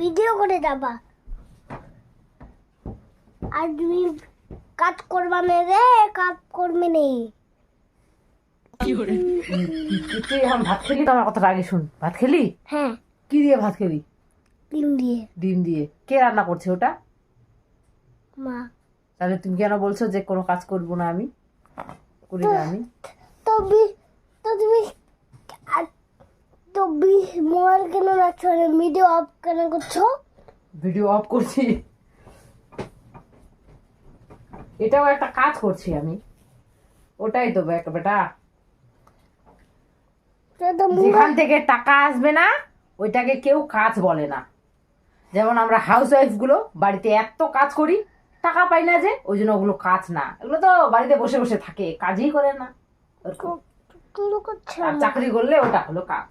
Video করে যাবা আর তুমি কাজ করবা না রে, কাজ করবে নেই। তুই এখন ভাত খেলি তো? আমার কথাটা আগে শুন। ভাত খেলি? হ্যাঁ, কি দিয়ে ভাত খেলি? ডিম দিয়ে। ডিম দিয়ে? কে রান্না করছে ওটা? মা। তাহলে তুমি কেন বলছো যে কোনো কাজ করবো না? আমি করি না আমি। তো তুমি মোবাইল কেন রাখছো, ভিডিও অফ কেন করছো? ভিডিও অফ করছি? এটাও একটা কাজ করছি আমি। ওটাই তো বেটা, যেখান থেকে টাকা আসবে না ওইটাকে কেউ কাজ বলে না। যেমন আমরা হাউস ওয়াইফ গুলো বাড়িতে এত কাজ করি, টাকা পাই না, যে ওই জন্য ওগুলো কাজ না। এগুলো তো বাড়িতে বসে বসে থাকে, কাজই করে না। আর চাকরি করলে ওটা হলো কাজ।